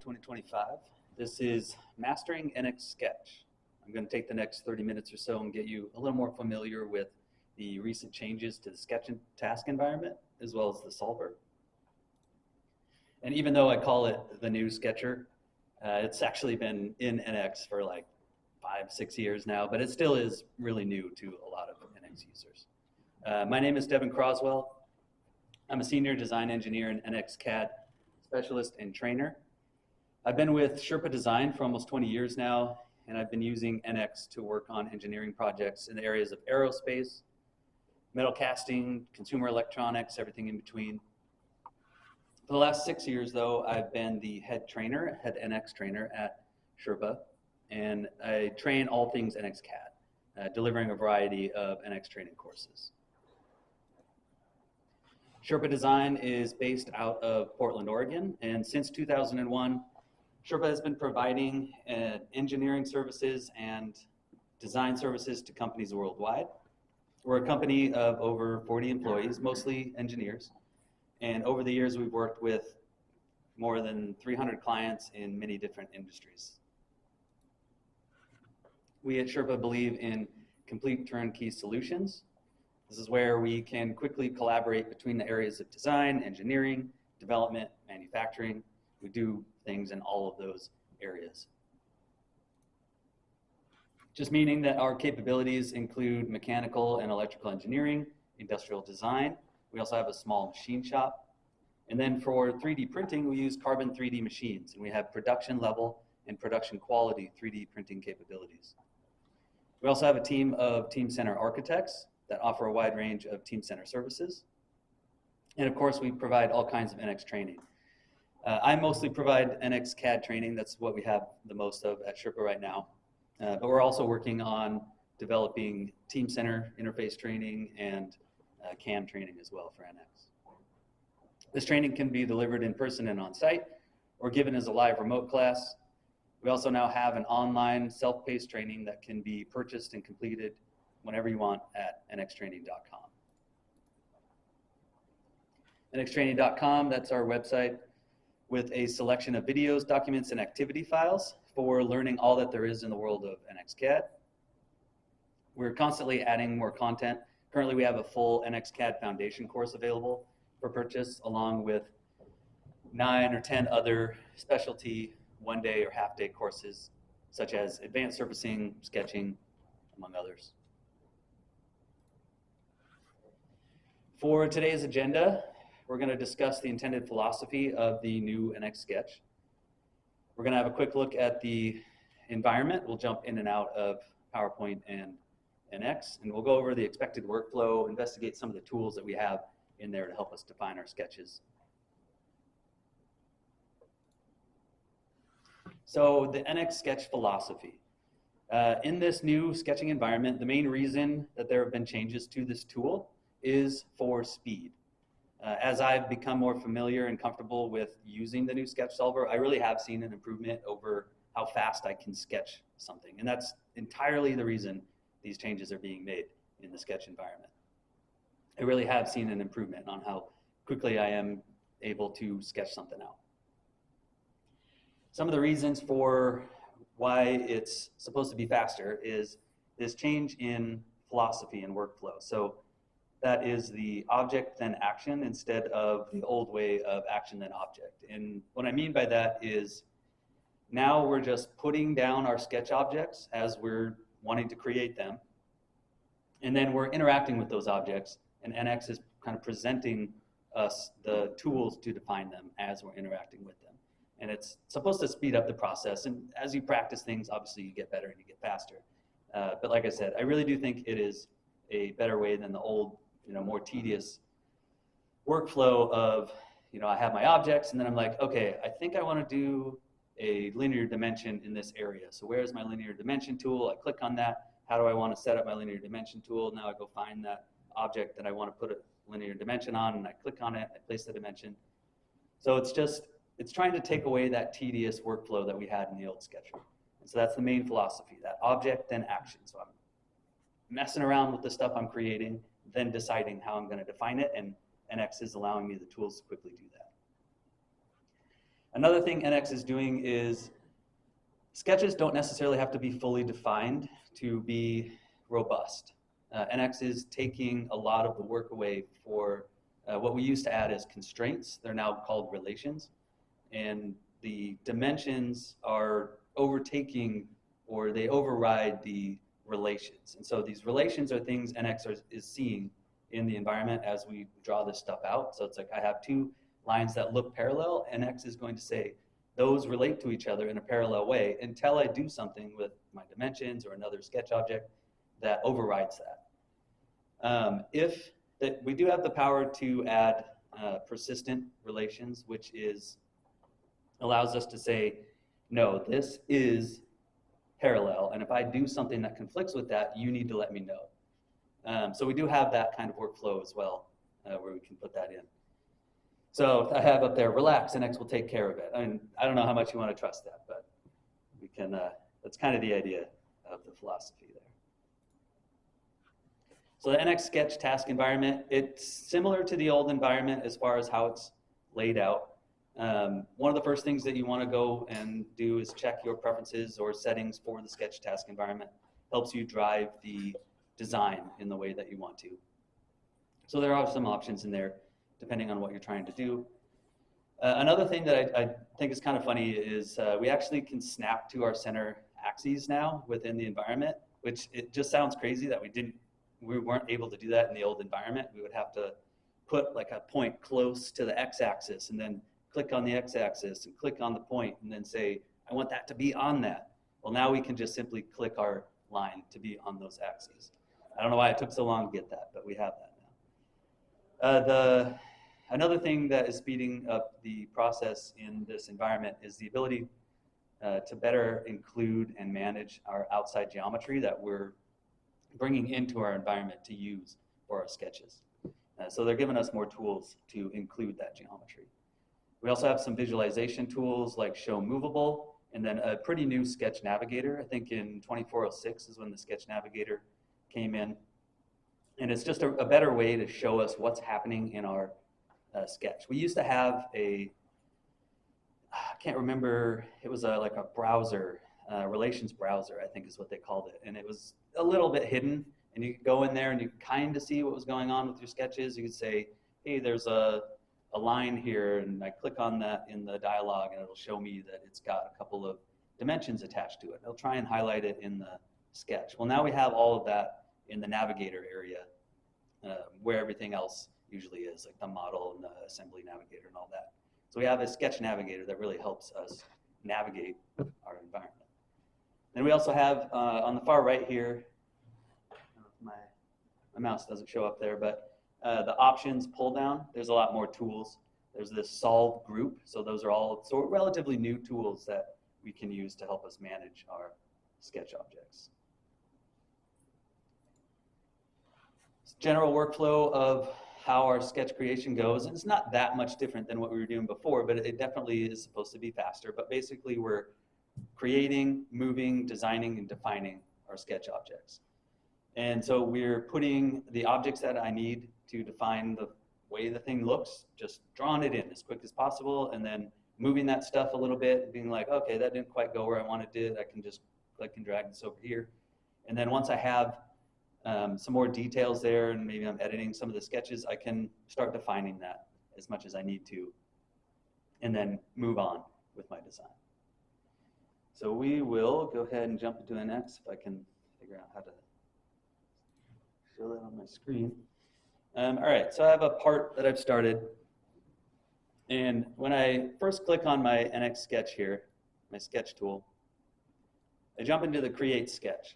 2025. This is Mastering NX Sketch. I'm going to take the next 30 minutes or so and get you a little more familiar with the recent changes to the sketch and task environment, as well as the solver. And even though I call it the new Sketcher, it's actually been in NX for like 5-6 years now, but it still is really new to a lot of NX users. My name is Devin Croswell. I'm a senior design engineer in NX CAD, specialist and trainer. I've been with Sherpa Design for almost 20 years now, and I've been using NX to work on engineering projects in the areas of aerospace, metal casting, consumer electronics, everything in between. For the last 6 years, though, I've been the head NX trainer at Sherpa, and I train all things NX CAD, delivering a variety of NX training courses. Sherpa Design is based out of Portland, Oregon, and since 2001, Sherpa has been providing engineering services and design services to companies worldwide. We're a company of over 40 employees, mostly engineers, and over the years we've worked with more than 300 clients in many different industries. We at Sherpa believe in complete turnkey solutions. This is where we can quickly collaborate between the areas of design, engineering, development, manufacturing. We do things in all of those areas. Just meaning that our capabilities include mechanical and electrical engineering, industrial design. We also have a small machine shop. And then for 3D printing, we use carbon 3D machines, and we have production level and production quality 3D printing capabilities. We also have a team of team center architects that offer a wide range of team center services. And of course, we provide all kinds of NX training. I mostly provide NX CAD training. That's what we have the most of at Sherpa right now. But we're also working on developing team center interface training and CAM training as well for NX. This training can be delivered in person and on site, or given as a live remote class. We also now have an online self-paced training that can be purchased and completed whenever you want at nxtraining.com. nxtraining.com, that's our website with a selection of videos, documents, and activity files for learning all that there is in the world of NX CAD. We're constantly adding more content. Currently, we have a full NX CAD foundation course available for purchase, along with 9 or 10 other specialty one-day or half-day courses, such as advanced surfacing, sketching, among others. For today's agenda, we're going to discuss the intended philosophy of the new NX Sketch. We're going to have a quick look at the environment. We'll jump in and out of PowerPoint and NX, and we'll go over the expected workflow, investigate some of the tools that we have in there to help us define our sketches. So the NX Sketch philosophy. In this new sketching environment, the main reason that there have been changes to this tool is for speed. As I've become more familiar and comfortable with using the new sketch solver, I really have seen an improvement over how fast I can sketch something. And that's entirely the reason these changes are being made in the sketch environment. I really have seen an improvement on how quickly I am able to sketch something out. Some of the reasons for why it's supposed to be faster is this change in philosophy and workflow. So that is the object then action instead of the old way of action then object. And what I mean by that is now we're just putting down our sketch objects as we're wanting to create them. And then we're interacting with those objects, and NX is kind of presenting us the tools to define them as we're interacting with them. And it's supposed to speed up the process. And as you practice things, obviously you get better and you get faster. But like I said, I really do think it is a better way than the old, more tedious workflow of, I have my objects and then I'm like, okay, I think I want to do a linear dimension in this area. So where's my linear dimension tool? I click on that. How do I want to set up my linear dimension tool? Now I go find that object that I want to put a linear dimension on, and I click on it, I place the dimension. So it's trying to take away that tedious workflow that we had in the old Sketcher. And so that's the main philosophy, that object then action. So I'm messing around with the stuff I'm creating, then deciding how I'm going to define it, and NX is allowing me the tools to quickly do that. Another thing NX is doing is sketches don't necessarily have to be fully defined to be robust. NX is taking a lot of the work away for what we used to add as constraints. They're now called relations. And the dimensions are overtaking, or they override the relations. And so these relations are things NX is seeing in the environment as we draw this stuff out. So it's like I have two lines that look parallel. NX is going to say those relate to each other in a parallel way until I do something with my dimensions or another sketch object that overrides that. We do have the power to add persistent relations, which allows us to say, no, this is parallel, and if I do something that conflicts with that, you need to let me know. So we do have that kind of workflow as well, where we can put that in. So I have up there, relax, NX will take care of it. I mean, I don't know how much you want to trust that, but we can. That's kind of the idea of the philosophy there. So the NX sketch task environment, it's similar to the old environment as far as how it's laid out. One of the first things that you want to go and do is check your preferences or settings for the sketch task environment. Helps you drive the design in the way that you want to. So there are some options in there depending on what you're trying to do. Another thing that I think is kind of funny is we actually can snap to our center axes now within the environment, which it just sounds crazy that we weren't able to do that in the old environment. We would have to put like a point close to the x-axis and then click on the x-axis and click on the point and then say, I want that to be on that. Well, now we can just simply click our line to be on those axes. I don't know why it took so long to get that, but we have that now. Another thing that is speeding up the process in this environment is the ability to better include and manage our outside geometry that we're bringing into our environment to use for our sketches. So they're giving us more tools to include that geometry. We also have some visualization tools like Show Movable, and then a pretty new Sketch Navigator. I think in 2406 is when the Sketch Navigator came in. And it's just a better way to show us what's happening in our sketch. We used to have I can't remember, it was like a browser, relations browser, I think is what they called it. And it was a little bit hidden, and you could go in there and you could kind of see what was going on with your sketches. You could say, hey, there's a line here, and I click on that in the dialog, and it'll show me that it's got a couple of dimensions attached to it. It'll try and highlight it in the sketch. Well, now we have all of that in the navigator area, where everything else usually is, like the model and the assembly navigator and all that. So we have a sketch navigator that really helps us navigate our environment. Then we also have on the far right here, my mouse doesn't show up there, but the options pull down, there's a lot more tools. There's this solve group, so those are all relatively new tools that we can use to help us manage our sketch objects. General workflow of how our sketch creation goes, and it's not that much different than what we were doing before, but it definitely is supposed to be faster. But basically we're creating, moving, designing, and defining our sketch objects. And so we're putting the objects that I need to define the way the thing looks, just drawing it in as quick as possible, and then moving that stuff a little bit, being like, okay, that didn't quite go where I wanted it. I can just click and drag this over here. And then once I have some more details there, and maybe I'm editing some of the sketches, I can start defining that as much as I need to, and then move on with my design. So we will go ahead and jump into NX if I can figure out how to show that on my screen. All right, so I have a part that I've started, and when I first click on my NX sketch here, my sketch tool, I jump into the Create Sketch.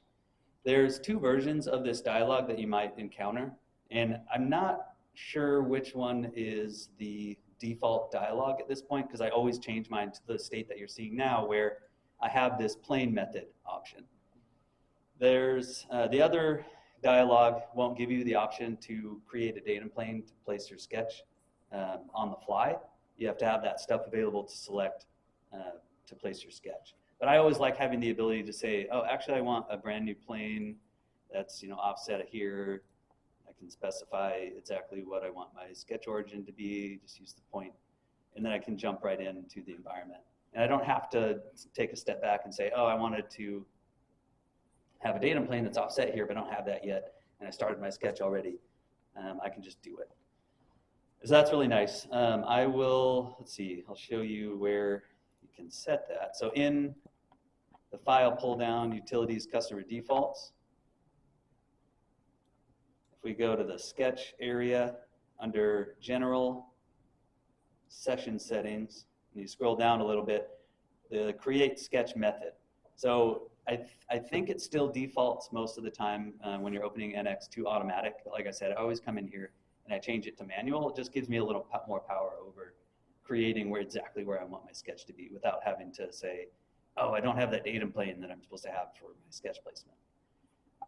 There's two versions of this dialog that you might encounter, and I'm not sure which one is the default dialog at this point, because I always change mine to the state that you're seeing now, where I have this plane method option. There's the other dialog won't give you the option to create a datum plane to place your sketch on the fly. You have to have that stuff available to select to place your sketch. But I always like having the ability to say, oh, actually I want a brand new plane that's offset here. I can specify exactly what I want my sketch origin to be, just use the point, and then I can jump right into the environment. And I don't have to take a step back and say, oh, I wanted to have a datum plane that's offset here, but I don't have that yet, and I started my sketch already. I can just do it. So that's really nice. I will, let's see, I'll show you where you can set that. So in the file pull down, utilities, customer defaults, if we go to the sketch area under general session settings, and you scroll down a little bit, the create sketch method. So I think it still defaults most of the time when you're opening NX to automatic. But like I said, I always come in here and I change it to manual. It just gives me a little more power over creating exactly where I want my sketch to be without having to say, oh, I don't have that datum plane that I'm supposed to have for my sketch placement.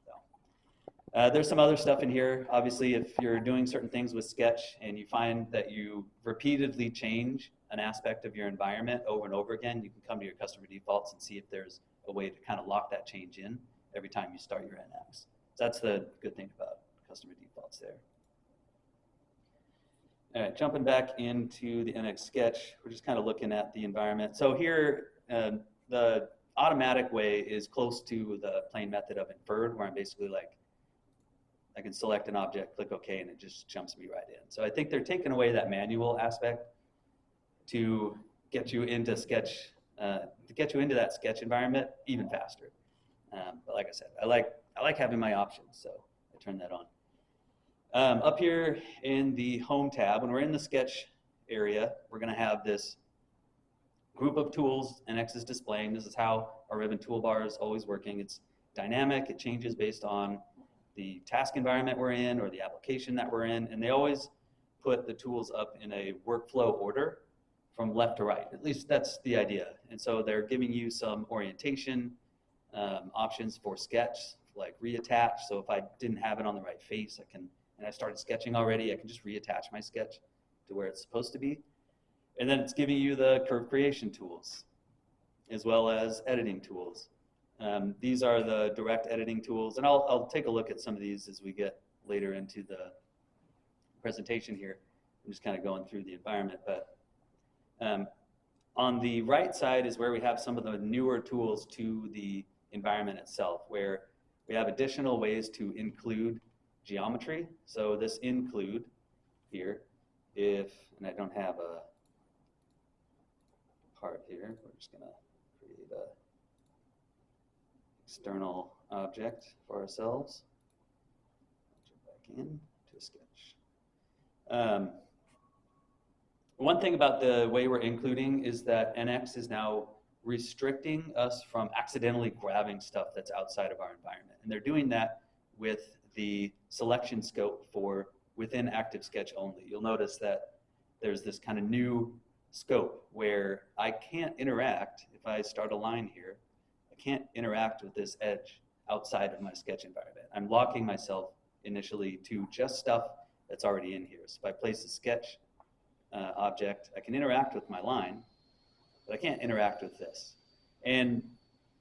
So, there's some other stuff in here. Obviously, if you're doing certain things with Sketch and you find that you repeatedly change an aspect of your environment over and over again, you can come to your customer defaults and see if there's a way to kind of lock that change in every time you start your NX. So that's the good thing about customer defaults there. All right, jumping back into the NX Sketch, we're just kind of looking at the environment. So here, the automatic way is close to the plain method of inferred, where I'm basically like, I can select an object, click OK, and it just jumps me right in. So I think they're taking away that manual aspect to get you into Sketch, to get you into that Sketch environment even faster. But like I said, I like having my options, so I turn that on. Up here in the Home tab, when we're in the Sketch area, we're going to have this group of tools NX is displaying. This is how our ribbon toolbar is always working. It's dynamic. It changes based on the task environment we're in or the application that we're in, and they always put the tools up in a workflow order from left to right. At least that's the idea. And so they're giving you some orientation options for Sketch, like reattach. So if I didn't have it on the right face, and I started sketching already, I can just reattach my sketch to where it's supposed to be. And then it's giving you the curve creation tools, as well as editing tools. These are the direct editing tools, and I'll take a look at some of these as we get later into the presentation here. I'm just kind of going through the environment, but on the right side is where we have some of the newer tools to the environment itself, where we have additional ways to include geometry. So this include here, and I don't have a part here, we're just going to create a external object for ourselves. Jump back in to a sketch. One thing about the way we're including is that NX is now restricting us from accidentally grabbing stuff that's outside of our environment. And they're doing that with the selection scope for within Active Sketch only. You'll notice that there's this kind of new scope where I can't interact. If I start a line here, I can't interact with this edge outside of my sketch environment. I'm locking myself initially to just stuff that's already in here. So if I place a sketch object, I can interact with my line, but I can't interact with this. And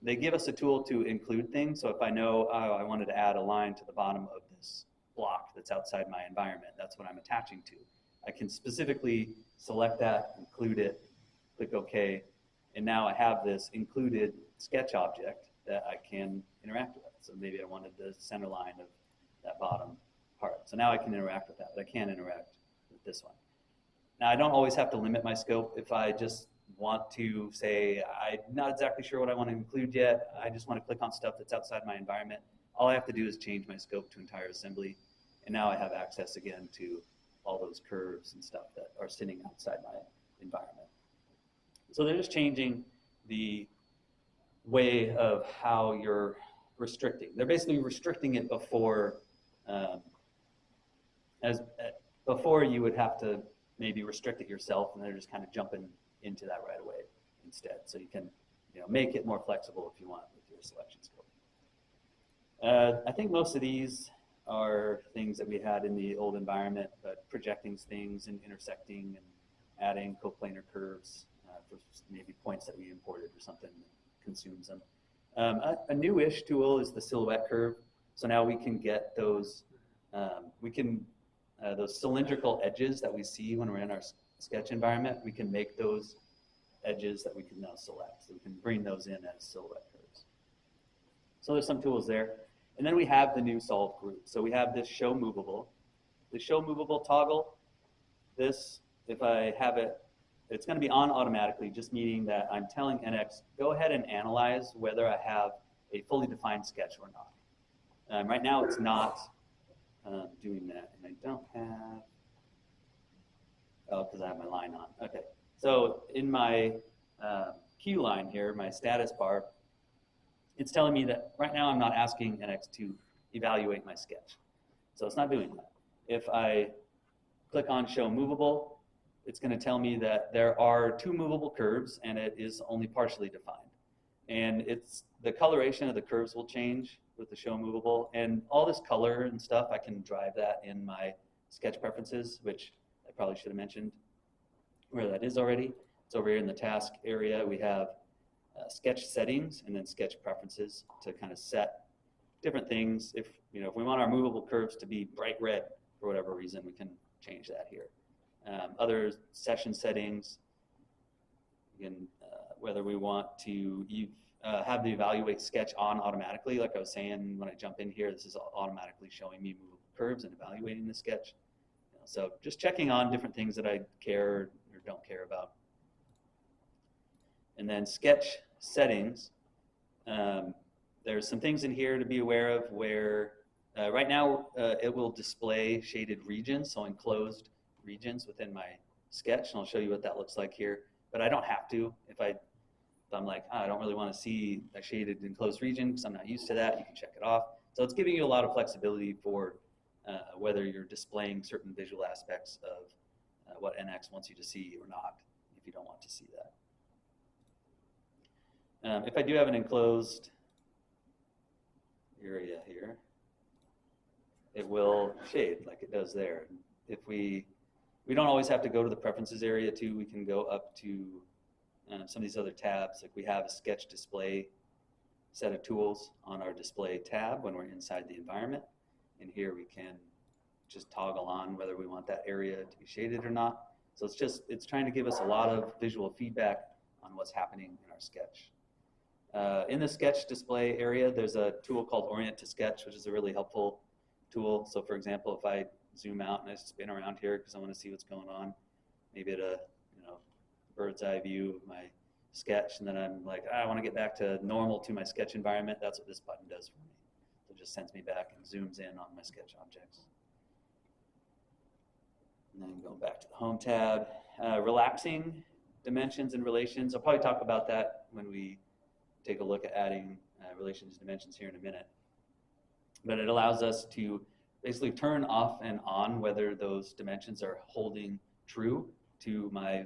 they give us a tool to include things. So if I know, oh, I wanted to add a line to the bottom of this block that's outside my environment, that's what I'm attaching to. I can specifically select that, include it, click OK, and now I have this included sketch object that I can interact with. So maybe I wanted the center line of that bottom part. So now I can interact with that, but I can't interact with this one. Now I don't always have to limit my scope. If I just want to say, I'm not exactly sure what I want to include yet, I just want to click on stuff that's outside my environment, all I have to do is change my scope to entire assembly, and now I have access again to all those curves and stuff that are sitting outside my environment. So they're just changing the way of how you're restricting. They're basically restricting it before, before you would have to maybe restrict it yourself, and they're just kind of jumping into that right away instead. So you can, make it more flexible if you want with your selection scope. I think most of these are things that we had in the old environment, but projecting things and intersecting and adding coplanar curves for maybe points that we imported or something that consumes them. A new-ish tool is the silhouette curve. So now we can get those, those cylindrical edges that we see when we're in our sketch environment, we can make those edges that we can now select. So we can bring those in as silhouette curves. So there's some tools there. And then we have the new solve group. So we have this show movable. The show movable toggle, this, if I have it, it's going to be on automatically, just meaning that I'm telling NX, go ahead and analyze whether I have a fully defined sketch or not. Right now it's not doing that, and I don't have, oh, because I have my line on. Okay, so in my queue line here, my status bar, it's telling me that right now I'm not asking NX to evaluate my sketch. So it's not doing that. If I click on show movable, it's going to tell me that there are 2 movable curves and it is only partially defined. And it's the coloration of the curves will change with the show movable, and all this color and stuff, I can drive that in my sketch preferences, which I probably should have mentioned where that is already. It's over here in the task area. We have sketch settings and then sketch preferences to kind of set different things. If if we want our movable curves to be bright red for whatever reason, we can change that here. Other session settings, again, whether we want to have the evaluate sketch on automatically, like I was saying, when I jump in here, this is automatically showing me movable curves and evaluating the sketch. So just checking on different things that I care or don't care about. And then sketch settings. There's some things in here to be aware of where right now it will display shaded regions, so enclosed regions within my sketch, and I'll show you what that looks like here. But I don't have to. If I'm like, I don't really want to see a shaded enclosed region because I'm not used to that, you can check it off. So it's giving you a lot of flexibility for whether you're displaying certain visual aspects of what NX wants you to see or not, if you don't want to see that. If I do have an enclosed area here, it will shade like it does there. If we don't always have to go to the preferences area too. We can go up to some of these other tabs. Like we have a sketch display set of tools on our display tab when we're inside the environment. And here we can just toggle on whether we want that area to be shaded or not. So it's trying to give us a lot of visual feedback on what's happening in our sketch. In the sketch display area, there's a tool called Orient to Sketch, which is a really helpful tool. So for example, if I zoom out and I spin around here because I want to see what's going on, maybe at a bird's eye view of my sketch, and then I'm like, I want to get back to normal to my sketch environment. That's what this button does for me. So it just sends me back and zooms in on my sketch objects. And then going back to the home tab, relaxing dimensions and relations. I'll probably talk about that when we take a look at adding relations and dimensions here in a minute. But it allows us to basically turn off and on whether those dimensions are holding true to my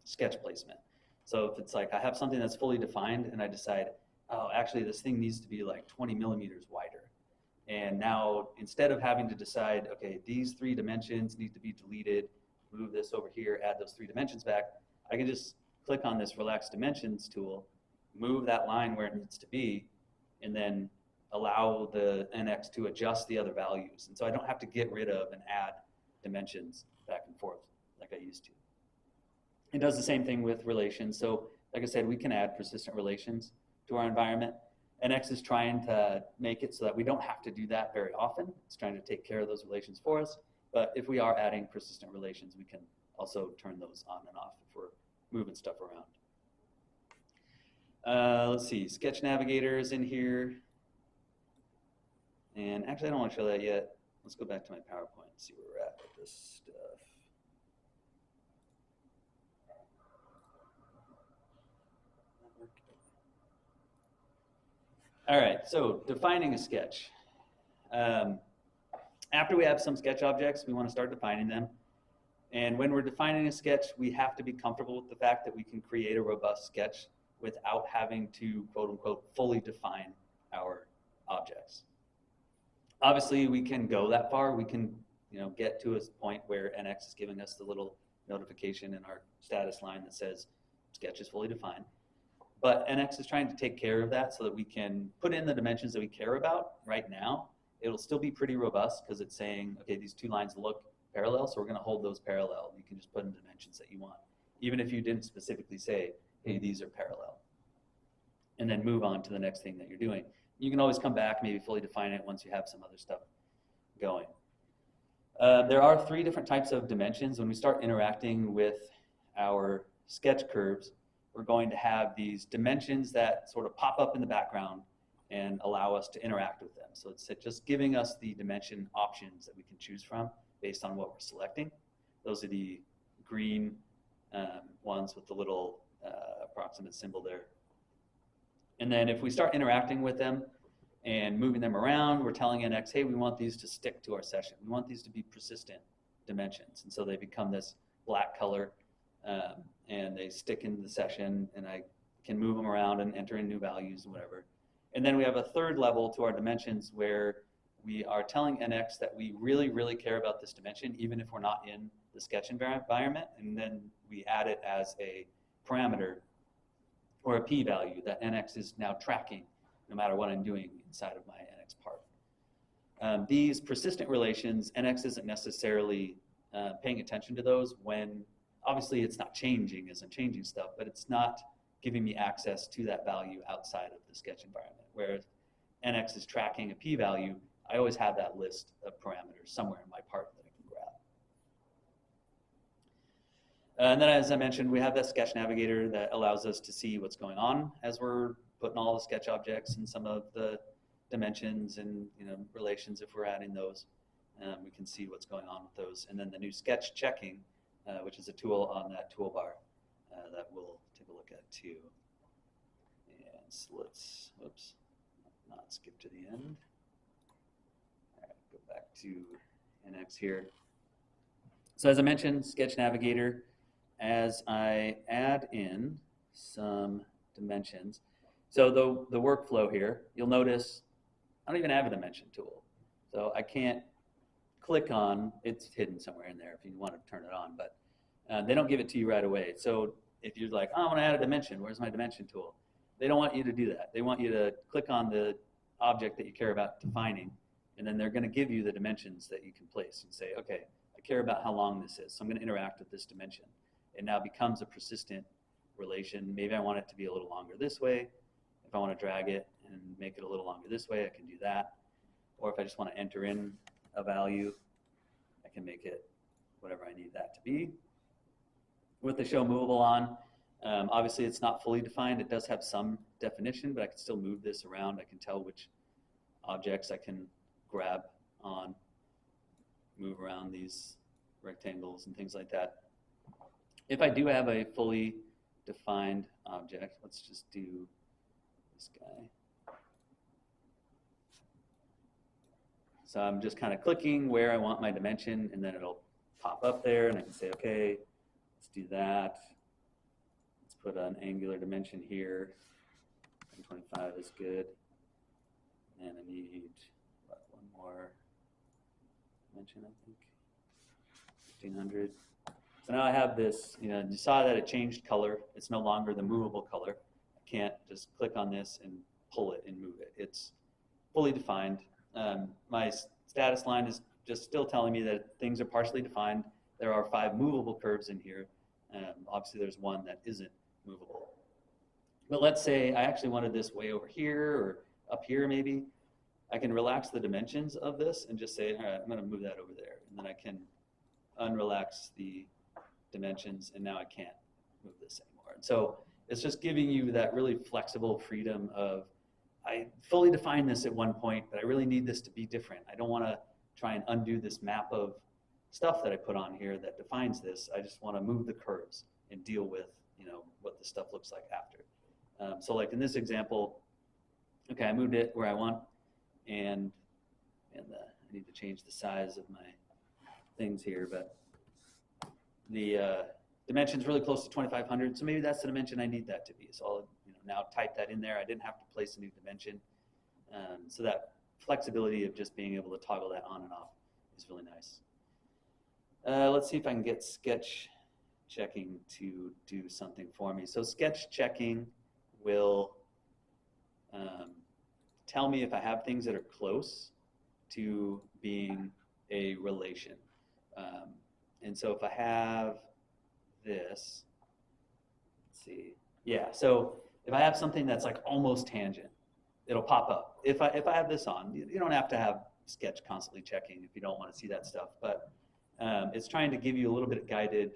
sketch placement. So if it's like I have something that's fully defined and I decide, oh, actually this thing needs to be like 20 millimeters wider. And now instead of having to decide, okay, these 3 dimensions need to be deleted, move this over here, add those 3 dimensions back, I can just click on this Relax Dimensions tool, move that line where it needs to be, and then allow the NX to adjust the other values. And so I don't have to get rid of and add dimensions back and forth like I used to. It does the same thing with relations. So like I said, we can add persistent relations to our environment. NX is trying to make it so that we don't have to do that very often. It's trying to take care of those relations for us. But if we are adding persistent relations, we can also turn those on and off if we're moving stuff around. Let's see, Sketch Navigator is in here. And actually, I don't want to show that yet. Let's go back to my PowerPoint and see where we're at with this stuff. All right, so defining a sketch. After we have some sketch objects, we want to start defining them. And when we're defining a sketch, we have to be comfortable with the fact that we can create a robust sketch without having to, quote unquote, fully define our objects. Obviously, we can go that far. We can get to a point where NX is giving us the little notification in our status line that says sketch is fully defined. But NX is trying to take care of that so that we can put in the dimensions that we care about right now. It'll still be pretty robust because it's saying, okay, these 2 lines look parallel, so we're going to hold those parallel. You can just put in dimensions that you want, even if you didn't specifically say, hey, these are parallel, and then move on to the next thing that you're doing. You can always come back, maybe fully define it once you have some other stuff going. There are 3 different types of dimensions. When we start interacting with our sketch curves, we're going to have these dimensions that sort of pop up in the background and allow us to interact with them. So it's just giving us the dimension options that we can choose from based on what we're selecting. Those are the green ones with the little approximate symbol there. And then if we start interacting with them and moving them around, we're telling NX, hey, we want these to stick to our session. We want these to be persistent dimensions. And so they become this black color, and they stick in the session, and I can move them around and enter in new values and whatever. And then we have a 3rd level to our dimensions where we are telling NX that we really, really care about this dimension, even if we're not in the sketch environment, and then we add it as a parameter or a p-value that NX is now tracking no matter what I'm doing inside of my NX part. These persistent relations, NX isn't necessarily paying attention to those when, obviously it's not changing as I'm changing stuff, but it's not giving me access to that value outside of the sketch environment. Whereas NX is tracking a p-value, I always have that list of parameters somewhere in my part that I can grab. And then, as I mentioned, we have that sketch navigator that allows us to see what's going on as we're putting all the sketch objects and some of the dimensions and relations. If we're adding those, we can see what's going on with those. And then the new sketch checking, which is a tool on that toolbar that we'll take a look at too. And so let's, oops, not skip to the end. All right, go back to NX here. So as I mentioned, Sketch Navigator, as I add in some dimensions, so the workflow here, you'll notice I don't even have a dimension tool. So I can't click on, it's hidden somewhere in there if you want to turn it on, but they don't give it to you right away. So if you're like, oh, I want to add a dimension, where's my dimension tool? They don't want you to do that. They want you to click on the object that you care about defining, and then they're going to give you the dimensions that you can place and say, okay, I care about how long this is, so I'm going to interact with this dimension. It now becomes a persistent relation. Maybe I want it to be a little longer this way. If I want to drag it and make it a little longer this way, I can do that. Or if I just want to enter in a value, I can make it whatever I need that to be. With the show movable on, obviously it's not fully defined. It does have some definition, but I can still move this around. I can tell which objects I can grab on, move around these rectangles and things like that. If I do have a fully defined object, let's just do this guy. So I'm just kind of clicking where I want my dimension, and then it'll pop up there, and I can say, okay, let's do that. Let's put an angular dimension here. 125 is good. And I need one more dimension, I think. 1500. So now I have this, you saw that it changed color. It's no longer the movable color. I can't just click on this and pull it and move it. It's fully defined. My status line is just still telling me that things are partially defined. There are 5 movable curves in here. Obviously, there's one that isn't movable. But let's say I actually wanted this way over here or up here maybe. I can relax the dimensions of this and just say, all right, I'm going to move that over there. And then I can unrelax the dimensions, and now I can't move this anymore. And so it's just giving you that really flexible freedom of, I fully defined this at one point, but I really need this to be different. I don't want to try and undo this map of stuff that I put on here that defines this. I just want to move the curves and deal with, what the stuff looks like after. So like in this example, okay, I moved it where I want, and I need to change the size of my things here, but the dimension's really close to 2500, so maybe that's the dimension I need that to be. So I'll now type that in there. I didn't have to place a new dimension. So that flexibility of just being able to toggle that on and off is really nice. Let's see if I can get sketch checking to do something for me. So sketch checking will tell me if I have things that are close to being a relation. And so if I have this, let's see, yeah, so if I have something that's like almost tangent, it'll pop up. If I have this on, you don't have to have Sketch constantly checking if you don't want to see that stuff, but it's trying to give you a little bit of guided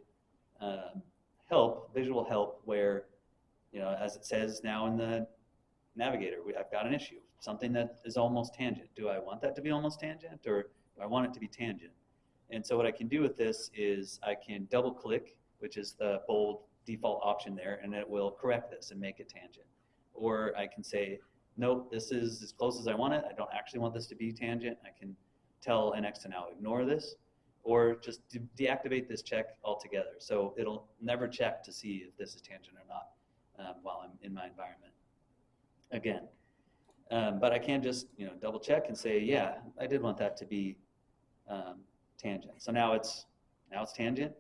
help, visual help, where, you know, as it says now in the navigator, I've got an issue, something that is almost tangent. Do I want that to be almost tangent, or do I want it to be tangent? And so what I can do with this is I can double click, which is the bold default option there, and it will correct this and make it tangent. Or I can say, nope, this is as close as I want it. I don't actually want this to be tangent. I can tell NX to now ignore this, or just deactivate this check altogether. So it'll never check to see if this is tangent or not while I'm in my environment. Again, but I can just, you know, double check and say, yeah, I did want that to be tangent. So now it's tangent.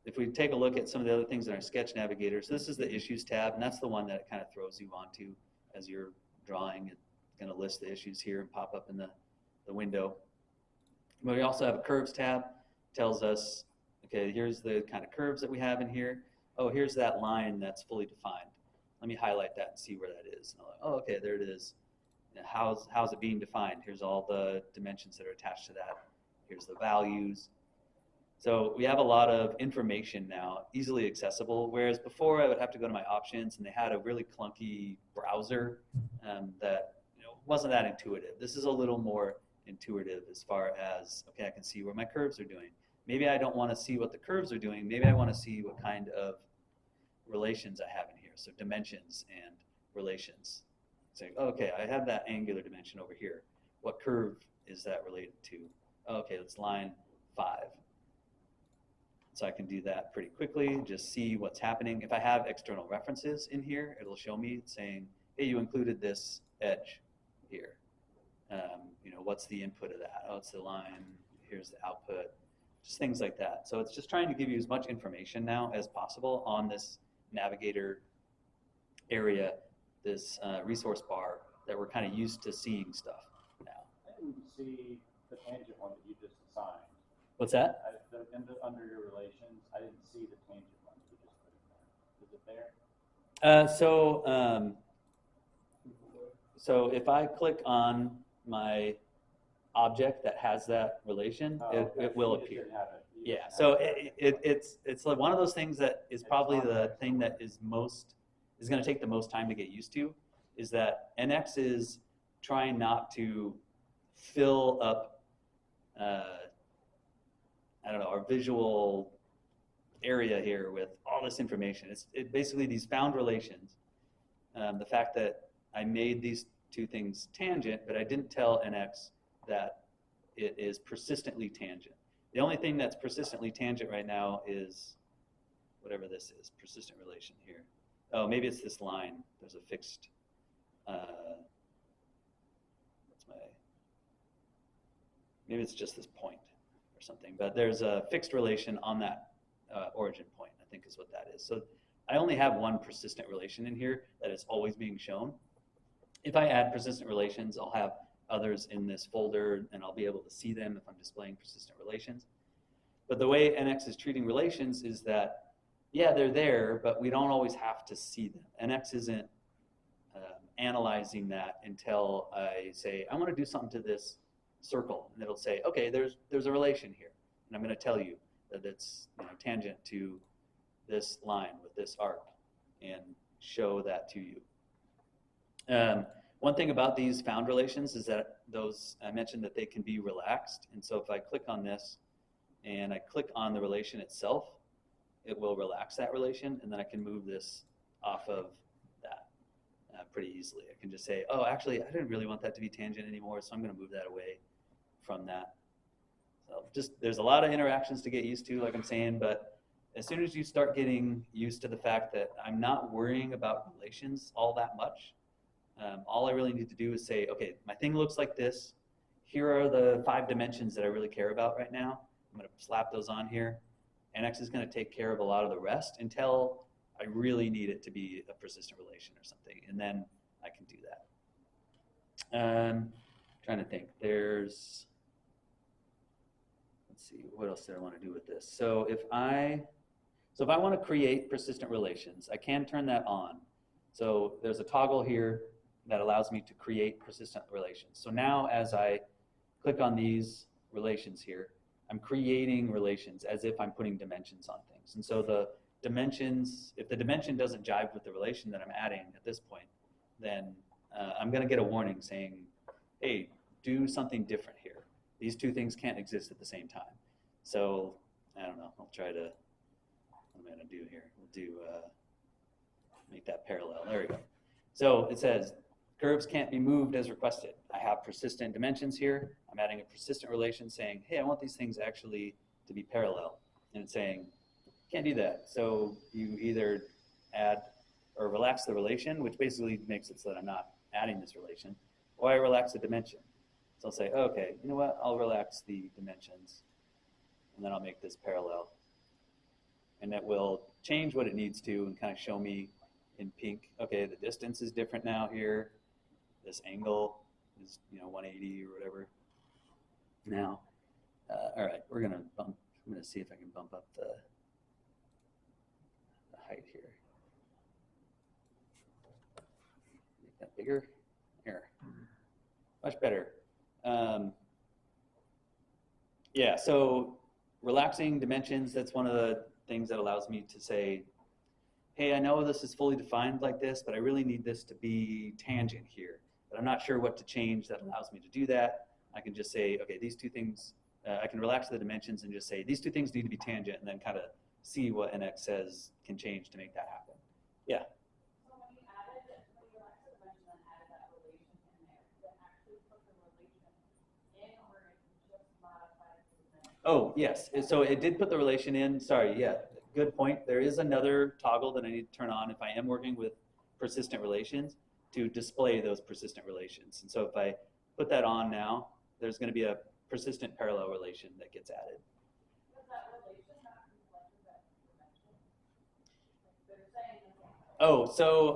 If we take a look at some of the other things in our Sketch Navigator, so this is the Issues tab, and that's the one that it kind of throws you onto as you're drawing. It's going to list the issues here and pop up in the window. But we also have a Curves tab. Tells us, okay, here's the kind of curves that we have in here. Oh, here's that line that's fully defined. Let me highlight that and see where that is. And I'm like, oh, okay, there it is. How's it being defined? Here's all the dimensions that are attached to that. Here's the values. So we have a lot of information now, easily accessible, whereas before I would have to go to my options, and they had a really clunky browser that, you know, wasn't that intuitive. This is a little more intuitive as far as, okay, I can see where my curves are doing. Maybe I don't want to see what the curves are doing. Maybe I want to see what kind of relations I have in here. So dimensions and relations. Saying, oh, okay, I have that angular dimension over here. What curve is that related to? Oh, okay, it's line 5. So I can do that pretty quickly, just see what's happening. If I have external references in here, it'll show me saying, hey, you included this edge here. You know, what's the input of that? Oh, it's the line. Here's the output. Just things like that. So it's just trying to give you as much information now as possible on this navigator area, this resource bar that we're kind of used to seeing stuff now. I didn't see the tangent one that you just assigned. What's that? Under your relations, I didn't see the tangent one you just put in there. Is it there? So if I click on my object that has that relation, it will appear. Yeah, so it's like one of those things that is probably the thing that is going to take the most time to get used to, is that NX is trying not to fill up I don't know, our visual area here with all this information. It's basically these found relations. The fact that I made these two things tangent, but I didn't tell NX that it is persistently tangent. The only thing that's persistently tangent right now is whatever this is, persistent relation here. Oh, maybe it's this line. There's a fixed, maybe it's just this point or something, but there's a fixed relation on that origin point, I think is what that is. So I only have one persistent relation in here that is always being shown. If I add persistent relations, I'll have others in this folder, and I'll be able to see them if I'm displaying persistent relations. But the way NX is treating relations is that, yeah, they're there, but we don't always have to see them. NX isn't analyzing that until I say, I want to do something to this circle, and it'll say, okay, there's a relation here, and I'm going to tell you that it's, you know, tangent to this line with this arc, and show that to you. One thing about these found relations is that those, I mentioned that they can be relaxed, and so if I click on this and I click on the relation itself, it will relax that relation, and then I can move this off of that pretty easily. I can just say, oh, actually, I didn't really want that to be tangent anymore, so I'm going to move that away from that. So just, there's a lot of interactions to get used to, like I'm saying, but as soon as you start getting used to the fact that I'm not worrying about relations all that much, all I really need to do is say, okay, my thing looks like this. Here are the 5 dimensions that I really care about right now. I'm going to slap those on here. NX is going to take care of a lot of the rest until I really need it to be a persistent relation or something, and then I can do that. Trying to think. There's let's see, what else did I want to do with this? So if I want to create persistent relations, I can turn that on. So there's a toggle here that allows me to create persistent relations. So now as I click on these relations here, I'm creating relations as if I'm putting dimensions on things. And so the dimensions, if the dimension doesn't jive with the relation that I'm adding at this point, then I'm going to get a warning saying, hey, do something different here. These two things can't exist at the same time. So I don't know, I'll try to, what am I going to do here? We'll do, make that parallel. There we go. So it says, curves can't be moved as requested. I have persistent dimensions here. I'm adding a persistent relation saying, hey, I want these things actually to be parallel. And it's saying, can't do that. So you either add or relax the relation, which basically makes it so that I'm not adding this relation, or I relax the dimension. So I'll say, okay, you know what? I'll relax the dimensions, and then I'll make this parallel. And that will change what it needs to and kind of show me in pink, okay, the distance is different now here. This angle is, 180 or whatever. Now, all right, I'm gonna see if I can bump up the height here. Make that bigger. Here, much better. Yeah, so relaxing dimensions, that's one of the things that allows me to say, hey, I know this is fully defined like this, but I really need this to be tangent here. But I'm not sure what to change that allows me to do that. I can just say, okay, these two things, I can relax the dimensions and just say, these two things need to be tangent, and then kind of see what NX says can change to make that happen. Yeah? So when you relaxed the dimension and added that relation in there, did it actually put the relation in, or it just modified the dimension? Oh, yes. So it did put the relation in. Sorry, yeah. Good point. There is another toggle that I need to turn on if I am working with persistent relations to display those persistent relations. And so if I put that on now, there's going to be a persistent parallel relation that gets added. Was that relation not reflected that dimension? Like they're saying the same thing. Oh, so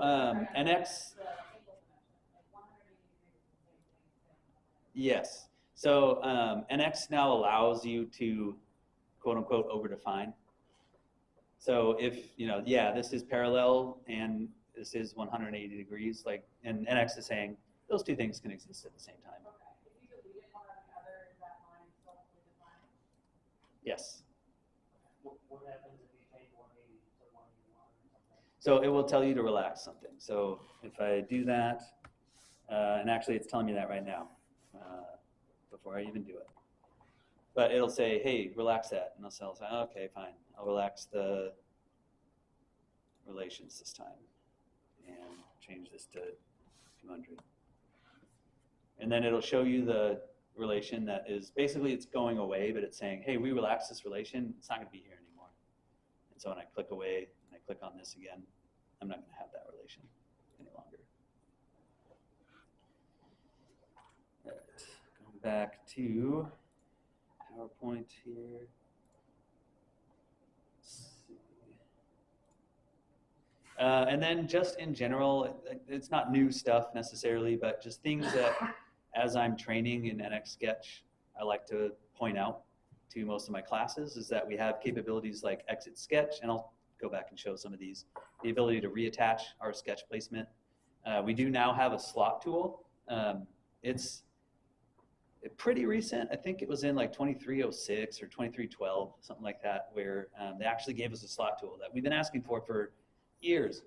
NX. The single dimension, like 180 degrees is the same thing. Yes. So NX now allows you to quote unquote overdefine. So if, yeah, this is parallel and this is 180 degrees, and NX is saying those two things can exist at the same time. Okay. If you deleted one or the other, is that line still fully defined? Yes. What happens if you change 180 to 181 or something? So it will tell you to relax something. So if I do that, and actually it's telling me that right now, before I even do it. But it'll say, hey, relax that. And I'll say, okay, fine. I'll relax the relations this time and change this to 200. And then it'll show you the relation that is, basically it's going away, but it's saying, hey, we relaxed this relation. It's not going to be here anymore. And so when I click away and I click on this again, I'm not going to have that relation any longer. All right, going back to PowerPoint here. Let's see. And then just in general, it's not new stuff necessarily, but just things that as I'm training in NX Sketch, I like to point out to most of my classes is that we have capabilities like exit sketch, and I'll go back and show some of these. The ability to reattach our sketch placement. We do now have a slot tool. It's pretty recent. I think it was in like 2306 or 2312, something like that, where they actually gave us a slot tool that we've been asking for years.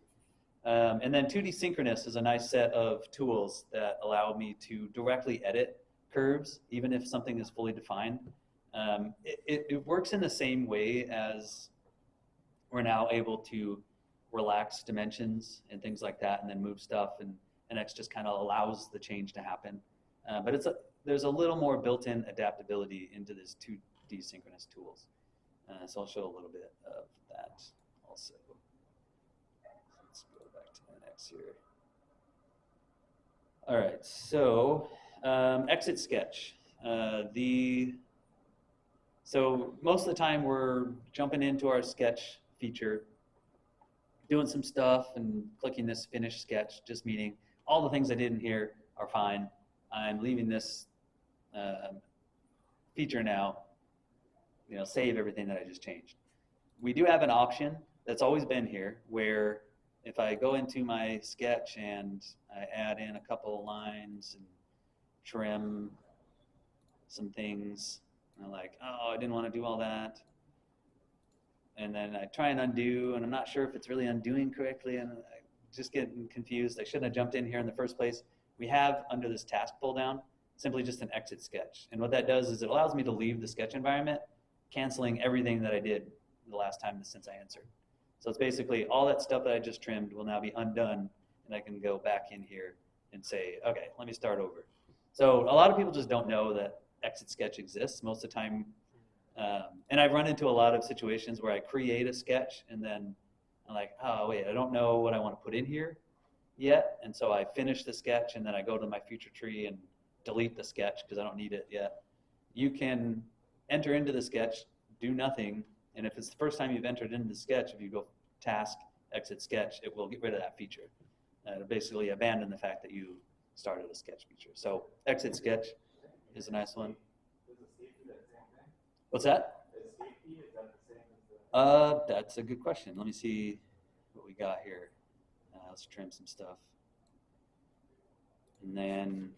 And then 2D synchronous is a nice set of tools that allow me to directly edit curves, even if something is fully defined. It works in the same way as we're now able to relax dimensions and things like that, and then move stuff, and NX just kind of allows the change to happen. But there's a little more built-in adaptability into this 2D synchronous tools. So I'll show a little bit of that also. Let's go back to NX here. All right, so exit sketch. So most of the time we're jumping into our sketch feature, doing some stuff and clicking this finish sketch, just meaning all the things I did in here are fine. I'm leaving this feature now, save everything that I just changed. We do have an option that's always been here where if I go into my sketch and I add in a couple lines and trim some things, and I'm like, oh, I didn't want to do all that. And then I try and undo, and I'm not sure if it's really undoing correctly, and I just get confused. I shouldn't have jumped in here in the first place. We have, under this task pull down, simply just an exit sketch. And what that does is it allows me to leave the sketch environment, canceling everything that I did the last time since I answered. So it's basically all that stuff that I just trimmed will now be undone, and I can go back in here and say, okay, let me start over. So a lot of people just don't know that exit sketch exists most of the time. And I've run into a lot of situations where I create a sketch and then I'm like, oh, wait, I don't know what I want to put in here yet. And so I finish the sketch and then I go to my future tree and delete the sketch because I don't need it yet. You can enter into the sketch, do nothing, and if it's the first time you've entered into the sketch, if you go task, exit sketch, it will get rid of that feature. It'll basically abandon the fact that you started a sketch feature. So exit sketch is a nice one. What's that? That's a good question. Let me see what we got here. Let's trim some stuff. And then,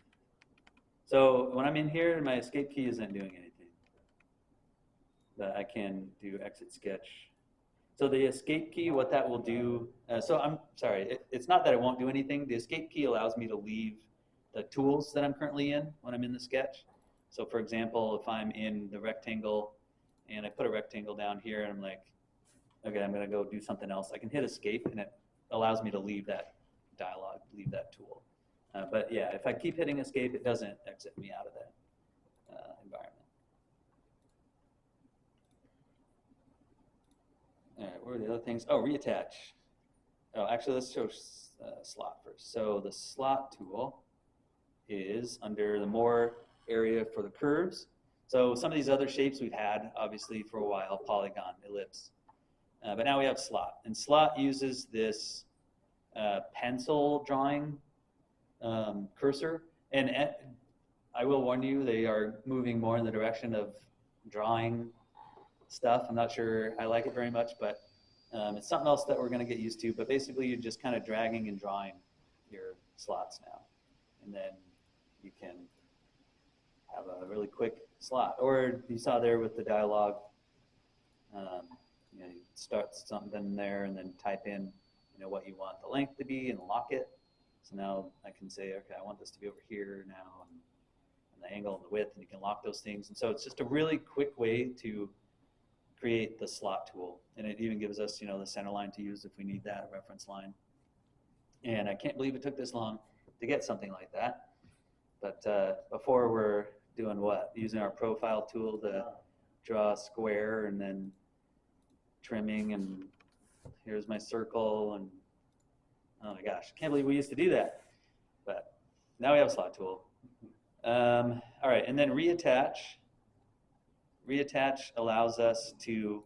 so when I'm in here, my escape key isn't doing anything. But I can do exit sketch. So the escape key, what that will do, so I'm sorry, it's not that it won't do anything. The escape key allows me to leave the tools that I'm currently in when I'm in the sketch. So for example, if I'm in the rectangle and I put a rectangle down here and I'm like, okay, I'm gonna go do something else, I can hit escape and it allows me to leave that dialog, leave that tool. But yeah, if I keep hitting escape, it doesn't exit me out of that environment. All right, what are the other things? Oh, reattach. Oh, actually, let's show slot first. So the slot tool is under the more area for the curves. So some of these other shapes we've had, obviously, for a while, polygon, ellipse. But now we have slot. And slot uses this pencil drawing cursor. And I will warn you, they are moving more in the direction of drawing stuff. I'm not sure I like it very much, but it's something else that we're going to get used to. But basically, you're just kind of dragging and drawing your slots now. And then you can have a really quick slot. Or you saw there with the dialogue, you start something there and then type in what you want the length to be and lock it. So now I can say, okay, I want this to be over here now, and the angle and the width, and you can lock those things. And so it's just a really quick way to create the slot tool. And it even gives us, the center line to use if we need that, reference line. And I can't believe it took this long to get something like that. But before we're doing what? Using our profile tool to draw a square and then trimming, and here's my circle, and oh my gosh, I can't believe we used to do that. But now we have a slot tool. All right, and then reattach. Reattach allows us to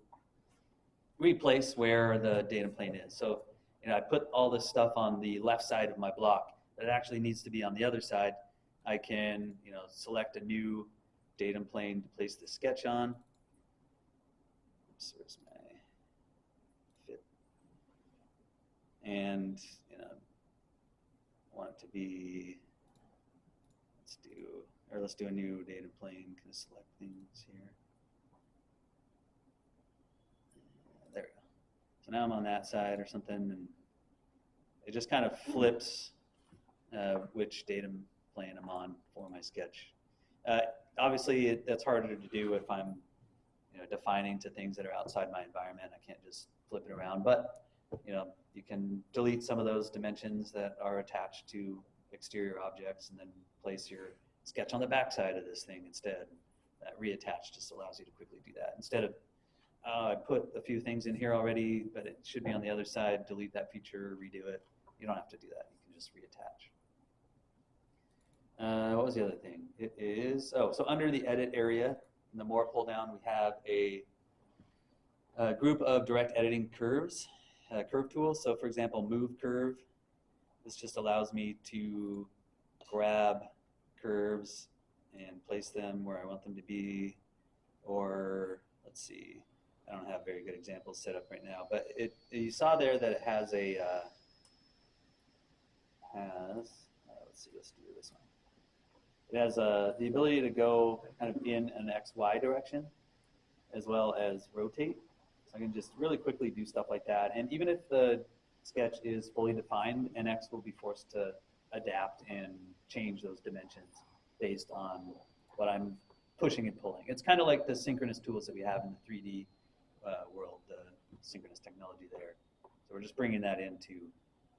replace where the data plane is. So I put all this stuff on the left side of my block, but it actually needs to be on the other side. I can select a new datum plane to place the sketch on. Oops, where's my fit? And I want it to be, let's do a new datum plane, kind of select things here. There we go. So now I'm on that side or something, and it just kind of flips which datum plane I'm on for my sketch. Obviously, that's harder to do if I'm defining to things that are outside my environment. I can't just flip it around, but you can delete some of those dimensions that are attached to exterior objects and then place your sketch on the back side of this thing instead. That reattach just allows you to quickly do that. Instead of, I put a few things in here already, but it should be on the other side, delete that feature, redo it. You don't have to do that. You can just reattach. What was the other thing? It is, so under the edit area, in the more pull down, we have a group of direct editing curves, curve tools. So for example, move curve. This just allows me to grab curves and place them where I want them to be. Or let's see, I don't have very good examples set up right now, but you saw there that it has a, let's see, let's do this one. It has the ability to go kind of in an XY direction as well as rotate. So I can just really quickly do stuff like that. And even if the sketch is fully defined, NX will be forced to adapt and change those dimensions based on what I'm pushing and pulling. It's kind of like the synchronous tools that we have in the 3D world, the synchronous technology there. So we're just bringing that into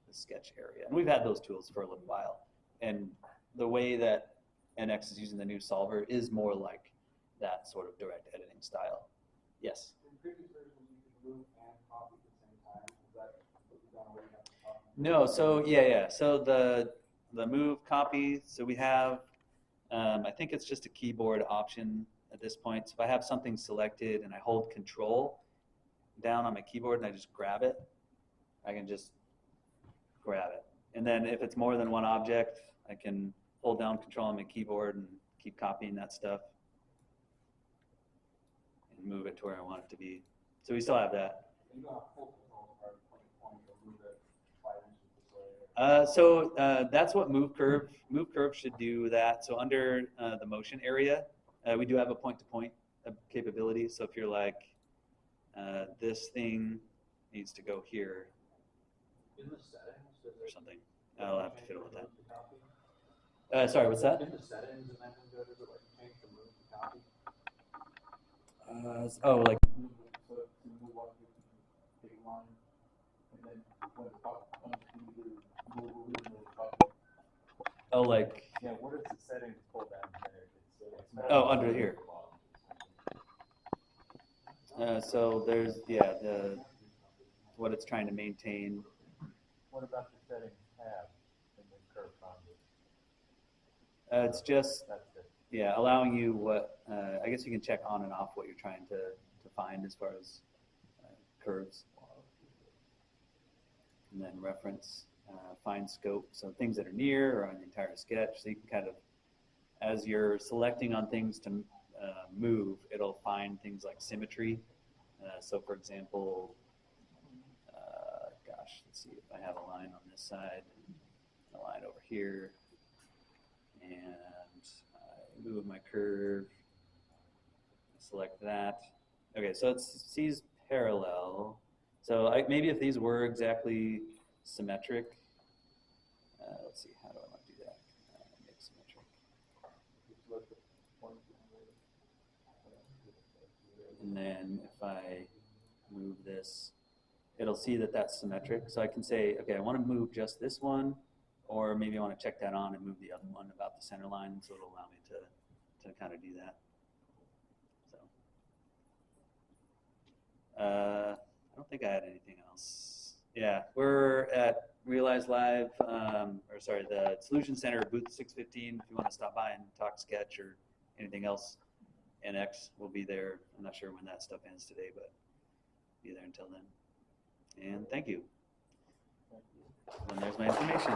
the sketch area. And we've had those tools for a little while. And the way that NX is using the new solver is more like that sort of direct editing style. Yes? In previous versions, you could move and copy at the same time. Is that what you've done where you have to copy? No, so yeah. So the move copy, so we have, I think it's just a keyboard option at this point. So if I have something selected and I hold Control down on my keyboard and I just grab it, I can just grab it. And then if it's more than one object, I can hold down Control on my keyboard and keep copying that stuff and move it to where I want it to be. So we still have that. You don't have full control or point or move it 5 inches this way. That's what Move Curve should do that. So under the motion area, we do have a point-to-point capability. So if you're like, this thing needs to go here In the settings, or something, I'll have to fiddle with that. Sorry, what's that? In the settings, and then does it like change the move to copy? Oh, like, So to move on to the big line, and then when the copy comes to the move copy. oh, like, Yeah, what is the settings pull down there? It's oh, under here. So there's, yeah, what it's trying to maintain. What about the settings tab in the curve boundary? It's just, That's it. yeah, allowing you what, I guess you can check on and off what you're trying to find as far as curves. And then reference, find scope, so things that are near or on the entire sketch. So you can kind of, as you're selecting on things to move, it'll find things like symmetry. So for example, gosh, let's see if I have a line on this side, a line over here, and I move my curve, select that. Okay, so it sees parallel. So maybe if these were exactly symmetric, let's see, how do I want to do that? Make symmetric. And then if I move this, it'll see that that's symmetric. So I can say, okay, I want to move just this one, or maybe I want to check that on and move the other one about the center line. So it'll allow me to kind of do that. So I don't think I had anything else. Yeah, we're at Realize Live, or sorry, the Solution Center, booth 615. If you want to stop by and talk sketch or anything else, NX will be there. I'm not sure when that stuff ends today, but be there until then. And thank you. And there's my information.